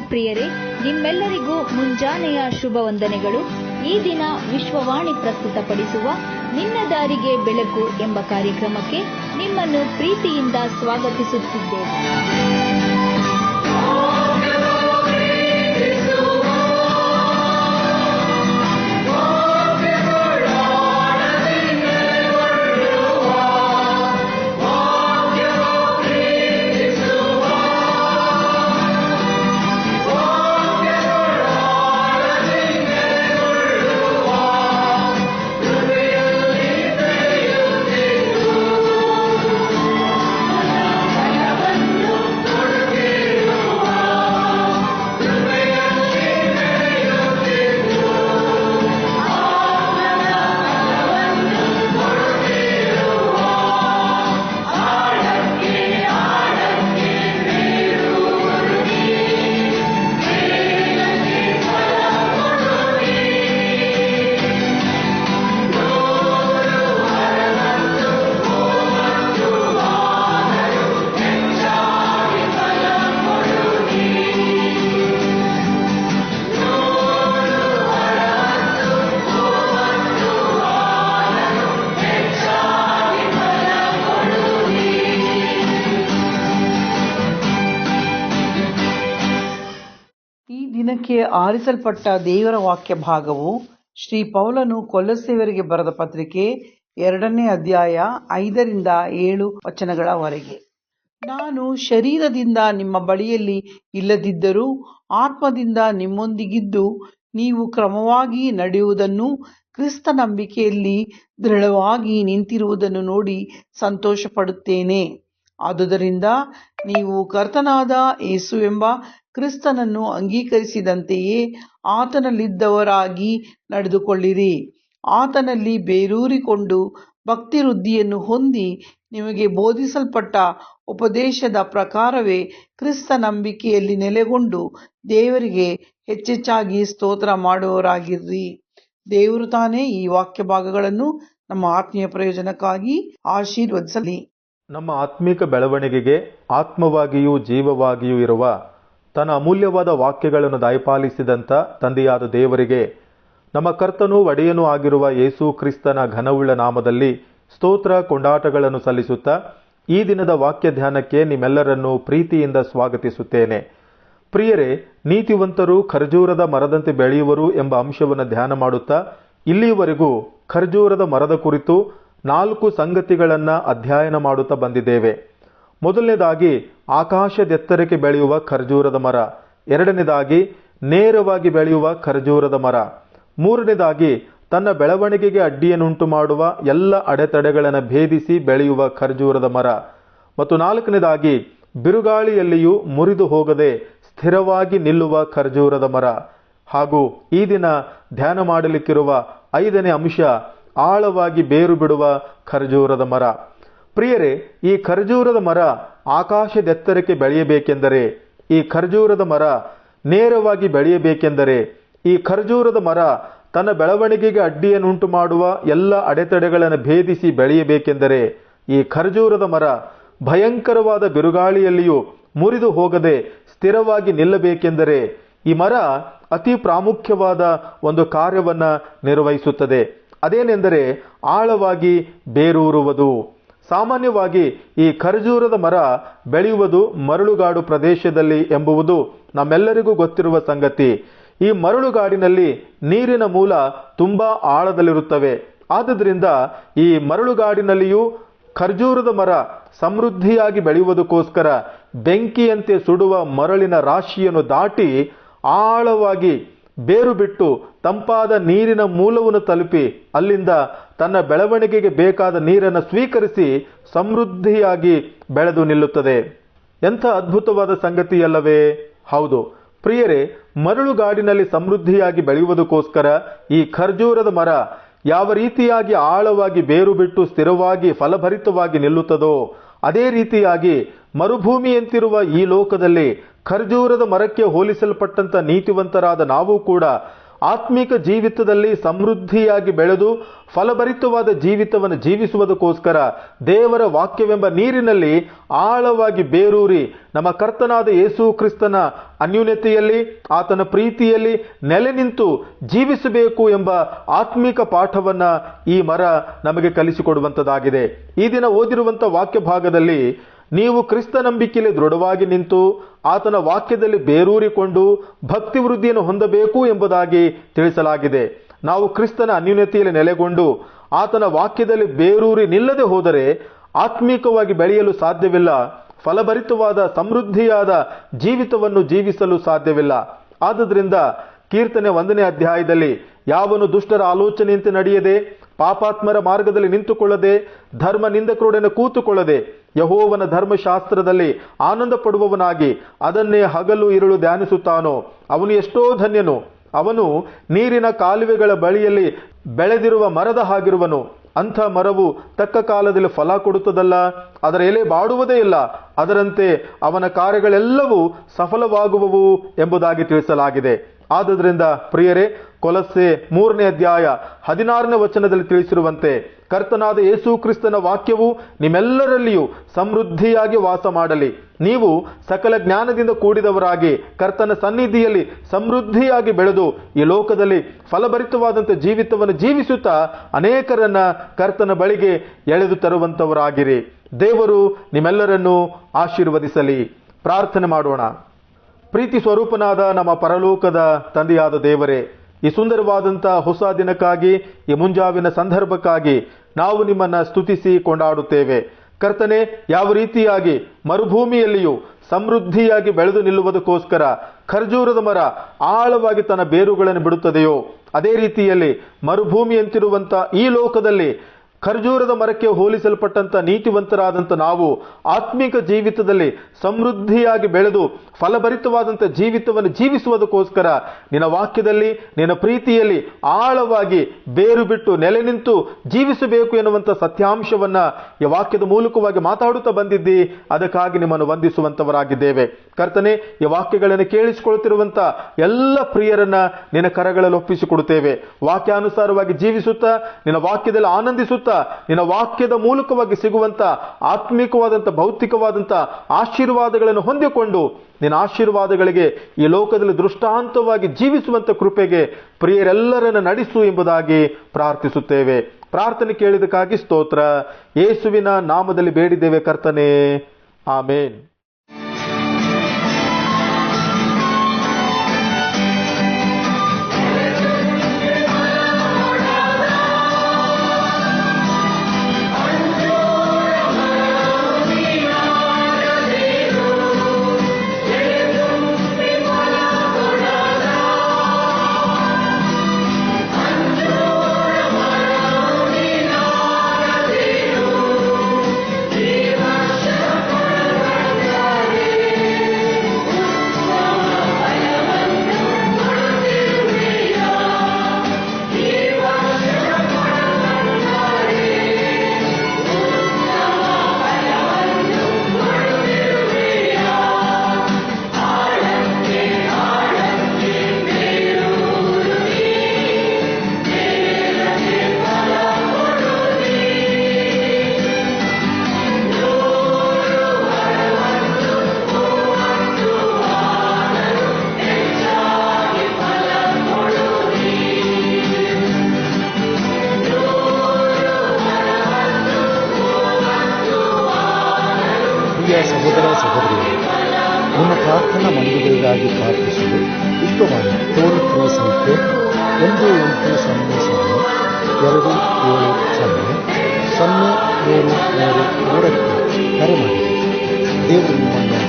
ಪ್ರಿಯರೇ, ನಿಮ್ಮೆಲ್ಲರಿಗೂ ಮುಂಜಾನೆಯ ಶುಭ ವಂದನೆಗಳು. ಈ ದಿನ ವಿಶ್ವವಾಣಿ ಪ್ರಸ್ತುತಪಡಿಸುವ ನಿನ್ನ ದಾರಿಗೆ ಬೆಳಕು ಎಂಬ ಕಾರ್ಯಕ್ರಮಕ್ಕೆ ನಿಮ್ಮನ್ನು ಪ್ರೀತಿಯಿಂದ ಸ್ವಾಗತಿಸುತ್ತಿದ್ದೇವೆ. ದಿನಕ್ಕೆ ಆರಿಸಲ್ಪಟ್ಟ ದೇವರ ವಾಕ್ಯ ಭಾಗವು ಶ್ರೀ ಪೌಲನು ಕೊಲೊಸ್ಸೆಯವರಿಗೆ ಬರೆದ ಪತ್ರಿಕೆ 2ನೇ ಅಧ್ಯಾಯ 5ರಿಂದ 7 ವಚನಗಳವರೆಗೆ. ನಾನು ಶರೀರದಿಂದ ನಿಮ್ಮ ಬಳಿಯಲ್ಲಿ ಇಲ್ಲದಿದ್ದರೂ ಆತ್ಮದಿಂದ ನಿಮ್ಮೊಂದಿಗಿದ್ದು ನೀವು ಕ್ರಮವಾಗಿ ನಡೆಯುವುದನ್ನು, ಕ್ರಿಸ್ತ ನಂಬಿಕೆಯಲ್ಲಿ ದೃಢವಾಗಿ ನಿಂತಿರುವುದನ್ನು ನೋಡಿ ಸಂತೋಷ ಪಡುತ್ತೇನೆ. ಆದುದರಿಂದ ನೀವು ಕರ್ತನಾದ ಯೇಸುವೆಂಬ ಕ್ರಿಸ್ತನನ್ನು ಅಂಗೀಕರಿಸಿದಂತೆಯೇ ಆತನಲ್ಲಿದ್ದವರಾಗಿ ನಡೆದುಕೊಳ್ಳಿರಿ. ಆತನಲ್ಲಿ ಬೇರೂರಿಕೊಂಡು ಭಕ್ತಿವೃದ್ಧಿಯನ್ನು ಹೊಂದಿ ನಿಮಗೆ ಬೋಧಿಸಲ್ಪಟ್ಟ ಉಪದೇಶದ ಪ್ರಕಾರವೇ ಕ್ರಿಸ್ತ ನಂಬಿಕೆಯಲ್ಲಿ ನೆಲೆಗೊಂಡು ದೇವರಿಗೆ ಹೆಚ್ಚೆಚ್ಚಾಗಿ ಸ್ತೋತ್ರ ಮಾಡುವವರಾಗಿರ್ರಿ. ದೇವರು ತಾನೇ ಈ ವಾಕ್ಯ ಭಾಗಗಳನ್ನು ನಮ್ಮ ಆತ್ಮೀಯ ಪ್ರಯೋಜನಕ್ಕಾಗಿ ಆಶೀರ್ವದಿಸಲಿ. ನಮ್ಮ ಆತ್ಮಿಕ ಬೆಳವಣಿಗೆಗೆ ಆತ್ಮವಾಗಿಯೂ ಜೀವವಾಗಿಯೂ ಇರುವ ತನ್ನ ಅಮೂಲ್ಯವಾದ ವಾಕ್ಯಗಳನ್ನು ದಯಪಾಲಿಸಿದಂಥ ತಂದೆಯಾದ ದೇವರಿಗೆ, ನಮ್ಮ ಕರ್ತನೂ ಒಡೆಯನೂ ಆಗಿರುವ ಯೇಸು ಕ್ರಿಸ್ತನ ಘನವುಳ್ಳ ನಾಮದಲ್ಲಿ ಸ್ತೋತ್ರ ಕೊಂಡಾಟಗಳನ್ನು ಸಲ್ಲಿಸುತ್ತಾ ಈ ದಿನದ ವಾಕ್ಯ ಧ್ಯಾನಕ್ಕೆ ನಿಮ್ಮೆಲ್ಲರನ್ನೂ ಪ್ರೀತಿಯಿಂದ ಸ್ವಾಗತಿಸುತ್ತೇನೆ. ಪ್ರಿಯರೇ, ನೀತಿವಂತರು ಖರ್ಜೂರದ ಮರದಂತೆ ಬೆಳೆಯುವರು ಎಂಬ ಅಂಶವನ್ನು ಧ್ಯಾನ ಮಾಡುತ್ತಾ ಇಲ್ಲಿಯವರೆಗೂ ಖರ್ಜೂರದ ಮರದ ಕುರಿತು 4 ಸಂಗತಿಗಳನ್ನು ಅಧ್ಯಯನ ಮಾಡುತ್ತಾ ಬಂದಿದ್ದೇವೆ. ಮೊದಲನೇದಾಗಿ ಆಕಾಶದೆತ್ತರಕ್ಕೆ ಬೆಳೆಯುವ ಖರ್ಜೂರದ ಮರ, ಎರಡನೇದಾಗಿ ನೇರವಾಗಿ ಬೆಳೆಯುವ ಖರ್ಜೂರದ ಮರ, ಮೂರನೇದಾಗಿ ತನ್ನ ಬೆಳವಣಿಗೆಗೆ ಅಡ್ಡಿಯನ್ನುಂಟು ಮಾಡುವ ಎಲ್ಲ ಅಡೆತಡೆಗಳನ್ನು ಭೇದಿಸಿ ಬೆಳೆಯುವ ಖರ್ಜೂರದ ಮರ, ಮತ್ತು ನಾಲ್ಕನೇದಾಗಿ ಬಿರುಗಾಳಿಯಲ್ಲಿಯೂ ಮುರಿದು ಹೋಗದೆ ಸ್ಥಿರವಾಗಿ ನಿಲ್ಲುವ ಖರ್ಜೂರದ ಮರ, ಹಾಗೂ ಈ ದಿನ ಧ್ಯಾನ ಮಾಡಲಿಕ್ಕಿರುವ 5ನೇ ಅಂಶ ಆಳವಾಗಿ ಬೇರು ಬಿಡುವ ಖರ್ಜೂರದ ಮರ. ಪ್ರಿಯರೇ, ಈ ಖರ್ಜೂರದ ಮರ ಆಕಾಶದೆತ್ತರಕ್ಕೆ ಬೆಳೆಯಬೇಕೆಂದರೆ, ಈ ಖರ್ಜೂರದ ಮರ ನೇರವಾಗಿ ಬೆಳೆಯಬೇಕೆಂದರೆ, ಈ ಖರ್ಜೂರದ ಮರ ತನ್ನ ಬೆಳವಣಿಗೆಗೆ ಅಡ್ಡಿಯನ್ನುಂಟು ಮಾಡುವ ಎಲ್ಲ ಅಡೆತಡೆಗಳನ್ನು ಭೇದಿಸಿ ಬೆಳೆಯಬೇಕೆಂದರೆ, ಈ ಖರ್ಜೂರದ ಮರ ಭಯಂಕರವಾದ ಬಿರುಗಾಳಿಯಲ್ಲಿಯೂ ಮುರಿದು ಹೋಗದೆ ಸ್ಥಿರವಾಗಿ ನಿಲ್ಲಬೇಕೆಂದರೆ, ಈ ಮರ ಅತಿ ಪ್ರಾಮುಖ್ಯವಾದ ಒಂದು ಕಾರ್ಯವನ್ನು ನಿರ್ವಹಿಸುತ್ತದೆ. ಅದೇನೆಂದರೆ ಆಳವಾಗಿ ಬೇರೂರುವುದು. ಸಾಮಾನ್ಯವಾಗಿ ಈ ಖರ್ಜೂರದ ಮರ ಬೆಳೆಯುವುದು ಮರಳುಗಾಡು ಪ್ರದೇಶದಲ್ಲಿ ಎಂಬುದು ನಮ್ಮೆಲ್ಲರಿಗೂ ಗೊತ್ತಿರುವ ಸಂಗತಿ. ಈ ಮರಳುಗಾಡಿನಲ್ಲಿ ನೀರಿನ ಮೂಲ ತುಂಬಾ ಆಳದಲ್ಲಿರುತ್ತವೆ. ಆದುದರಿಂದ ಈ ಮರಳುಗಾಡಿನಲ್ಲಿಯೂ ಖರ್ಜೂರದ ಮರ ಸಮೃದ್ಧಿಯಾಗಿ ಬೆಳೆಯುವುದಕ್ಕೋಸ್ಕರ ಬೆಂಕಿಯಂತೆ ಸುಡುವ ಮರಳಿನ ರಾಶಿಯನ್ನು ದಾಟಿ ಆಳವಾಗಿ ಬೇರು ಬಿಟ್ಟು ತಂಪಾದ ನೀರಿನ ಮೂಲವನ್ನು ತಲುಪಿ ಅಲ್ಲಿಂದ ತನ್ನ ಬೆಳವಣಿಗೆಗೆ ಬೇಕಾದ ನೀರನ್ನು ಸ್ವೀಕರಿಸಿ ಸಮೃದ್ಧಿಯಾಗಿ ಬೆಳೆದು ನಿಲ್ಲುತ್ತದೆ. ಎಂಥ ಅದ್ಭುತವಾದ ಸಂಗತಿಯಲ್ಲವೇ? ಹೌದು ಪ್ರಿಯರೇ, ಮರಳುಗಾಡಿನಲ್ಲಿ ಸಮೃದ್ಧಿಯಾಗಿ ಬೆಳೆಯುವುದಕ್ಕೋಸ್ಕರ ಈ ಖರ್ಜೂರದ ಮರ ಯಾವ ರೀತಿಯಾಗಿ ಆಳವಾಗಿ ಬೇರು ಬಿಟ್ಟು ಸ್ಥಿರವಾಗಿ ಫಲಭರಿತವಾಗಿ ನಿಲ್ಲುತ್ತದೋ, ಅದೇ ರೀತಿಯಾಗಿ ಮರುಭೂಮಿಯಂತಿರುವ ಈ ಲೋಕದಲ್ಲಿ ಖರ್ಜೂರದ ಮರಕ್ಕೆ ಹೋಲಿಸಲ್ಪಟ್ಟಂತ ನೀತಿವಂತರಾದ ನಾವು ಕೂಡ ಆತ್ಮಿಕ ಜೀವಿತದಲ್ಲಿ ಸಮೃದ್ಧಿಯಾಗಿ ಬೆಳೆದು ಫಲಭರಿತವಾದ ಜೀವಿತವನ್ನು ಜೀವಿಸುವುದಕ್ಕೋಸ್ಕರ ದೇವರ ವಾಕ್ಯವೆಂಬ ನೀರಿನಲ್ಲಿ ಆಳವಾಗಿ ಬೇರೂರಿ ನಮ್ಮ ಕರ್ತನಾದ ಯೇಸು ಕ್ರಿಸ್ತನ ಅನ್ಯೂನ್ಯತೆಯಲ್ಲಿ, ಆತನ ಪ್ರೀತಿಯಲ್ಲಿ ನೆಲೆ ನಿಂತು ಜೀವಿಸಬೇಕು ಎಂಬ ಆತ್ಮಿಕ ಪಾಠವನ್ನ ಈ ಮರ ನಮಗೆ ಕಲಿಸಿಕೊಡುವಂತದ್ದಾಗಿದೆ. ಈ ದಿನ ಓದಿರುವಂತ ವಾಕ್ಯ ಭಾಗದಲ್ಲಿ ನೀವು ಕ್ರಿಸ್ತ ನಂಬಿಕೆಯಲ್ಲಿ ದೃಢವಾಗಿ ನಿಂತು ಆತನ ವಾಕ್ಯದಲ್ಲಿ ಬೇರೂರಿಕೊಂಡು ಭಕ್ತಿ ವೃದ್ಧಿಯನ್ನು ಹೊಂದಬೇಕು ಎಂಬುದಾಗಿ ತಿಳಿಸಲಾಗಿದೆ. ನಾವು ಕ್ರಿಸ್ತನ ಅನ್ಯೂನ್ಯತೆಯಲ್ಲಿ ನೆಲೆಗೊಂಡು ಆತನ ವಾಕ್ಯದಲ್ಲಿ ಬೇರೂರಿ ನಿಲ್ಲದೆ ಹೋದರೆ ಆತ್ಮೀಕವಾಗಿ ಬೆಳೆಯಲು ಸಾಧ್ಯವಿಲ್ಲ, ಫಲಭರಿತವಾದ ಸಮೃದ್ಧಿಯಾದ ಜೀವಿತವನ್ನು ಜೀವಿಸಲು ಸಾಧ್ಯವಿಲ್ಲ. ಆದುದರಿಂದ ಕೀರ್ತನೆ 1ನೇ ಅಧ್ಯಾಯದಲ್ಲಿ ಯಾವನು ದುಷ್ಟರ ಆಲೋಚನೆಯಂತೆ ನಡೆಯದೆ, ಪಾಪಾತ್ಮರ ಮಾರ್ಗದಲ್ಲಿ ನಿಂತುಕೊಳ್ಳದೆ, ಧರ್ಮ ನಿಂದಕರೊಡನೆ ಕೂತುಕೊಳ್ಳದೆ, ಯೆಹೋವನ ಧರ್ಮಶಾಸ್ತ್ರದಲ್ಲಿ ಆನಂದ ಪಡುವವನಾಗಿ ಅದನ್ನೇ ಹಗಲು ಇರುಳು ಧ್ಯಾನಿಸುತ್ತಾನೋ ಅವನು ಎಷ್ಟೋ ಧನ್ಯನು. ಅವನು ನೀರಿನ ಕಾಲುವೆಗಳ ಬಳಿಯಲ್ಲಿ ಬೆಳೆದಿರುವ ಮರದ ಹಾಗಿರುವನು. ಅಂಥ ಮರವು ತಕ್ಕ ಕಾಲದಲ್ಲಿ ಫಲ ಕೊಡುತ್ತದಲ್ಲ, ಅದರ ಎಲೆ ಬಾಡುವುದೇ ಇಲ್ಲ, ಅದರಂತೆ ಅವನ ಕಾರ್ಯಗಳೆಲ್ಲವೂ ಸಫಲವಾಗುವವು ಎಂಬುದಾಗಿ ತಿಳಿಸಲಾಗಿದೆ. ಆದುದರಿಂದ ಪ್ರಿಯರೇ, ಕೊಲಸ್ಸೆ 3ನೇ ಅಧ್ಯಾಯ 16ನೇ ವಚನದಲ್ಲಿ ತಿಳಿಸಿರುವಂತೆ ಕರ್ತನಾದ ಯೇಸು ಕ್ರಿಸ್ತನ ವಾಕ್ಯವು ನಿಮ್ಮೆಲ್ಲರಲ್ಲಿಯೂ ಸಮೃದ್ಧಿಯಾಗಿ ವಾಸ ಮಾಡಲಿ. ನೀವು ಸಕಲ ಜ್ಞಾನದಿಂದ ಕೂಡಿದವರಾಗಿ ಕರ್ತನ ಸನ್ನಿಧಿಯಲ್ಲಿ ಸಮೃದ್ಧಿಯಾಗಿ ಬೆಳೆದು ಈ ಲೋಕದಲ್ಲಿ ಫಲಭರಿತವಾದಂಥ ಜೀವಿತವನ್ನು ಜೀವಿಸುತ್ತಾ ಅನೇಕರನ್ನ ಕರ್ತನ ಬಳಿಗೆ ಎಳೆದು ತರುವಂತವರಾಗಿರಿ. ದೇವರು ನಿಮ್ಮೆಲ್ಲರನ್ನೂ ಆಶೀರ್ವದಿಸಲಿ. ಪ್ರಾರ್ಥನೆ ಮಾಡೋಣ. ಪ್ರೀತಿ ಸ್ವರೂಪನಾದ ನಮ್ಮ ಪರಲೋಕದ ತಂದೆಯಾದ ದೇವರೇ, ಈ ಸುಂದರವಾದಂಥ ಹೊಸ ದಿನಕ್ಕಾಗಿ, ಈ ಮುಂಜಾವಿನ ಸಂದರ್ಭಕ್ಕಾಗಿ ನಾವು ನಿಮ್ಮನ್ನ ಸ್ತುತಿಸಿ ಕೊಂಡಾಡುತ್ತೇವೆ. ಕರ್ತನೆ, ಯಾವ ರೀತಿಯಾಗಿ ಮರುಭೂಮಿಯಲ್ಲಿಯೂ ಸಮೃದ್ಧಿಯಾಗಿ ಬೆಳೆದು ನಿಲ್ಲುವುದಕ್ಕೋಸ್ಕರ ಖರ್ಜೂರದ ಮರ ಆಳವಾಗಿ ತನ್ನ ಬೇರುಗಳನ್ನು ಬಿಡುತ್ತದೆಯೋ, ಅದೇ ರೀತಿಯಲ್ಲಿ ಮರುಭೂಮಿಯಂತಿರುವಂಥ ಈ ಲೋಕದಲ್ಲಿ ಖರ್ಜೂರದ ಮರಕ್ಕೆ ಹೋಲಿಸಲ್ಪಟ್ಟಂತ ನೀತಿವಂತರಾದಂಥ ನಾವು ಆತ್ಮಿಕ ಜೀವಿತದಲ್ಲಿ ಸಮೃದ್ಧಿಯಾಗಿ ಬೆಳೆದು ಫಲಭರಿತವಾದಂಥ ಜೀವಿತವನ್ನು ಜೀವಿಸುವುದಕ್ಕೋಸ್ಕರ ನಿನ್ನ ವಾಕ್ಯದಲ್ಲಿ, ನಿನ್ನ ಪ್ರೀತಿಯಲ್ಲಿ ಆಳವಾಗಿ ಬೇರು ಬಿಟ್ಟು ನೆಲೆ ನಿಂತು ಜೀವಿಸಬೇಕು ಎನ್ನುವಂಥ ಸತ್ಯಾಂಶವನ್ನ ಈ ವಾಕ್ಯದ ಮೂಲಕವಾಗಿ ಮಾತಾಡುತ್ತಾ ಬಂದಿದ್ದಿ. ಅದಕ್ಕಾಗಿ ನಿಮ್ಮನ್ನು ವಂದಿಸುವಂತವರಾಗಿದ್ದೇವೆ. ಕರ್ತನೆ, ಈ ವಾಕ್ಯಗಳನ್ನು ಕೇಳಿಸಿಕೊಳ್ತಿರುವಂತ ಎಲ್ಲ ಪ್ರಿಯರನ್ನ ನಿನ್ನ ಕರಗಳಲ್ಲಿ ಒಪ್ಪಿಸಿಕೊಡುತ್ತೇವೆ. ವಾಕ್ಯಾನುಸಾರವಾಗಿ ಜೀವಿಸುತ್ತಾ ನಿನ್ನ ವಾಕ್ಯದಲ್ಲಿ ಆನಂದಿಸುತ್ತಾ ನಿನ್ನ ವಾಕ್ಯದ ಮೂಲಕವಾಗಿ ಸಿಗುವಂತ ಆತ್ಮಿಕವಾದಂಥ ಭೌತಿಕವಾದಂಥ ಆಶೀರ್ವಾದಗಳನ್ನು ಹೊಂದಿಕೊಂಡು ನಿನ್ನ ಆಶೀರ್ವಾದಗಳಿಗೆ ಈ ಲೋಕದಲ್ಲಿ ದೃಷ್ಟಾಂತವಾಗಿ ಜೀವಿಸುವಂತ ಕೃಪೆಗೆ ಪ್ರಿಯರೆಲ್ಲರನ್ನು ನಡೆಸು ಎಂಬುದಾಗಿ ಪ್ರಾರ್ಥಿಸುತ್ತೇವೆ. ಪ್ರಾರ್ಥನೆ ಕೇಳಿದಕ್ಕಾಗಿ ಸ್ತೋತ್ರ. ಯೇಸುವಿನ ನಾಮದಲ್ಲಿ ಬೇಡಿದ್ದೇವೆ ಕರ್ತನೆ, ಆಮೇನ್. ಸಹೋದರ ಸಹೋದರಿಯರು, ನಿಮ್ಮ ಪ್ರಾರ್ಥನಾ ಮಂದಿರಗಳಿಗಾಗಿ ಪ್ರಾರ್ಥಿಸಲು ಇಷ್ಟವಾದ ಟೋಲ್ ಫ್ರೀ ಸಂಖ್ಯೆ 1800-270-0333ಕ್ಕೆ ಕರೆ ಮಾಡಿ. ದೇವರು ನಿಮ್ಮನ್ನು